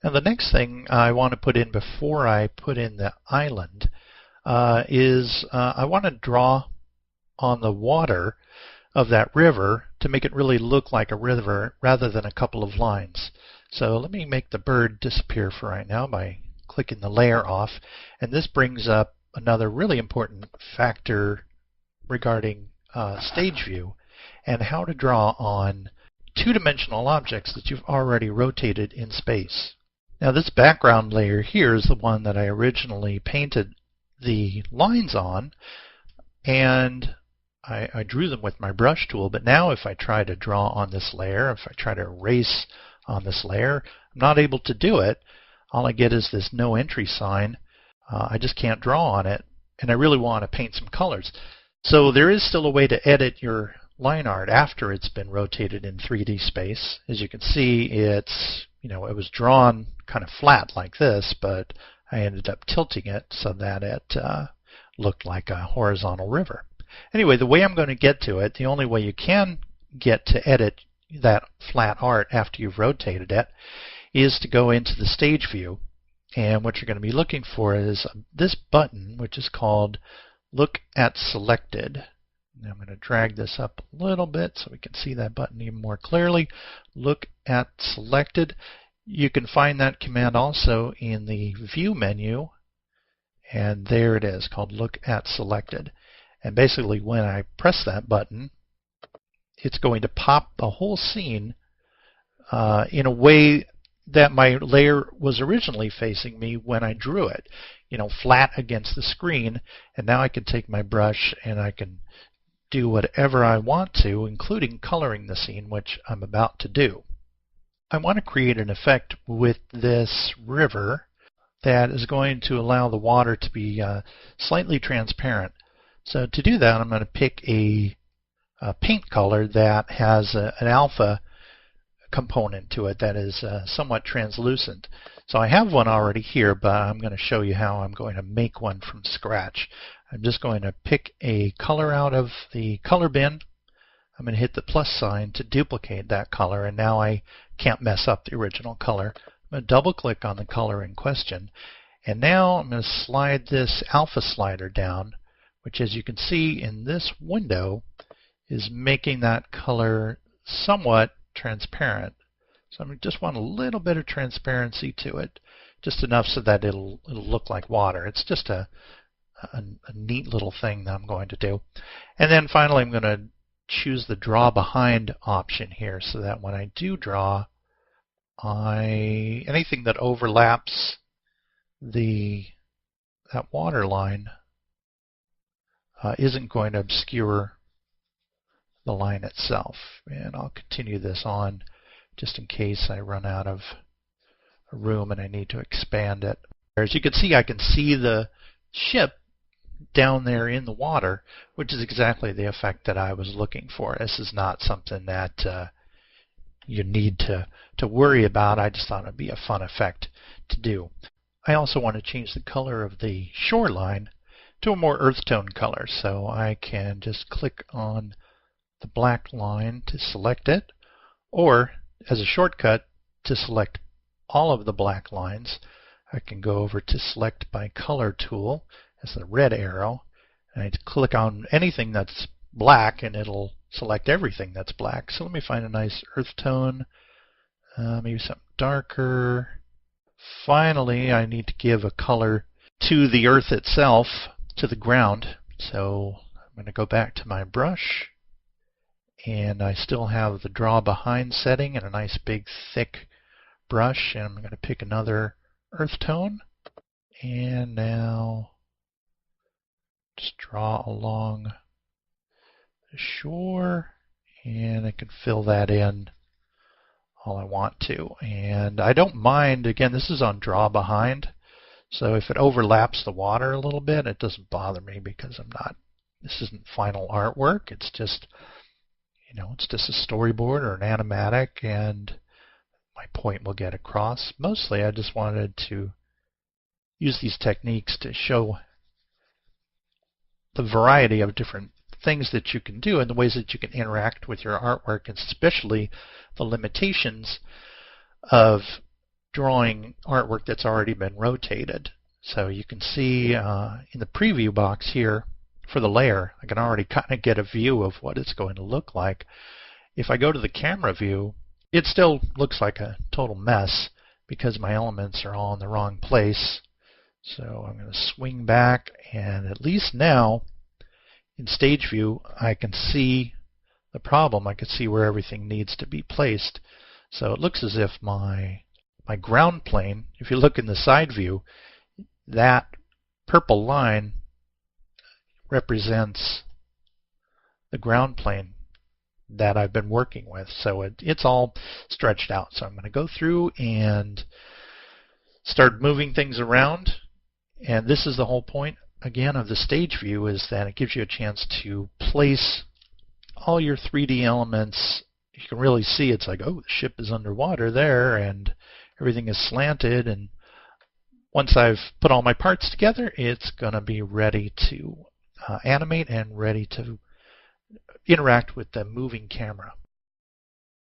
Now the next thing I want to put in before I put in the island is I want to draw on the water of that river to make it really look like a river rather than a couple of lines. So let me make the bird disappear for right now by clicking the layer off, and this brings up another really important factor regarding stage view and how to draw on two-dimensional objects that you've already rotated in space. Now this background layer here is the one that I originally painted the lines on, and I drew them with my brush tool, but now if I try to draw on this layer, if I try to erase on this layer, I'm not able to do it. All I get is this no entry sign. I just can't draw on it, and I really want to paint some colors. So there is still a way to edit your line art after it's been rotated in 3D space. As you can see, it was drawn kind of flat like this, but I ended up tilting it so that it looked like a horizontal river. Anyway, the way I'm going to get to it, the only way you can get to edit that flat art after you've rotated it, is to go into the stage view. And what you're going to be looking for is this button, which is called Look at Selected. Now I'm going to drag this up a little bit so we can see that button even more clearly. Look at Selected. You can find that command also in the View menu, and there it is, called Look at Selected. And basically when I press that button, it's going to pop the whole scene in a way that my layer was originally facing me when I drew it, flat against the screen. And now I can take my brush and I can do whatever I want to, including coloring the scene, which I'm about to do. I want to create an effect with this river that is going to allow the water to be slightly transparent. So to do that, I'm going to pick a paint color that has an alpha component to it that is somewhat translucent. So I have one already here, but I'm going to show you how I'm going to make one from scratch. I'm just going to pick a color out of the color bin. I'm going to hit the plus sign to duplicate that color, and now I can't mess up the original color. I'm going to double click on the color in question, and now I'm going to slide this alpha slider down, which, as you can see in this window, is making that color somewhat transparent. So I just want a little bit of transparency to it, just enough so that it'll look like water. It's just a neat little thing that I'm going to do. And then finally I'm going to choose the draw behind option here, so that when I do draw, anything that overlaps that water line isn't going to obscure the line itself. And I'll continue this on just in case I run out of room and I need to expand it. As you can see, I can see the ship down there in the water, which is exactly the effect that I was looking for. This is not something that you need to worry about. I just thought it would be a fun effect to do. I also want to change the color of the shoreline to a more earth tone color, so I can just click on the black line to select it, or as a shortcut to select all of the black lines, I can go over to Select by Color tool as the red arrow, and I click on anything that's black and it'll select everything that's black. So let me find a nice earth tone, maybe something darker. Finally, I need to give a color to the earth itself, to the ground. So I'm going to go back to my brush, and I still have the draw behind setting and a nice big thick brush, and I'm going to pick another earth tone, and now just draw along the shore, and I can fill that in all I want to. And I don't mind, again, this is on draw behind, so if it overlaps the water a little bit, it doesn't bother me, because this isn't final artwork. It's just, it's just a storyboard or an animatic, and my point will get across. Mostly I just wanted to use these techniques to show the variety of different things that you can do and the ways that you can interact with your artwork, and especially the limitations of drawing artwork that's already been rotated. So you can see in the preview box here for the layer, I can already kind of get a view of what it's going to look like. If I go to the camera view, it still looks like a total mess because my elements are all in the wrong place. So I'm going to swing back, and at least now in stage view I can see the problem. I can see where everything needs to be placed. So it looks as if my ground plane, if you look in the side view, that purple line represents the ground plane that I've been working with. So it's all stretched out. So I'm going to go through and start moving things around. And this is the whole point, again, of the stage view, is that it gives you a chance to place all your 3D elements. You can really see it's like, oh, the ship is underwater there, and everything is slanted. And once I've put all my parts together, it's going to be ready to animate and ready to interact with the moving camera.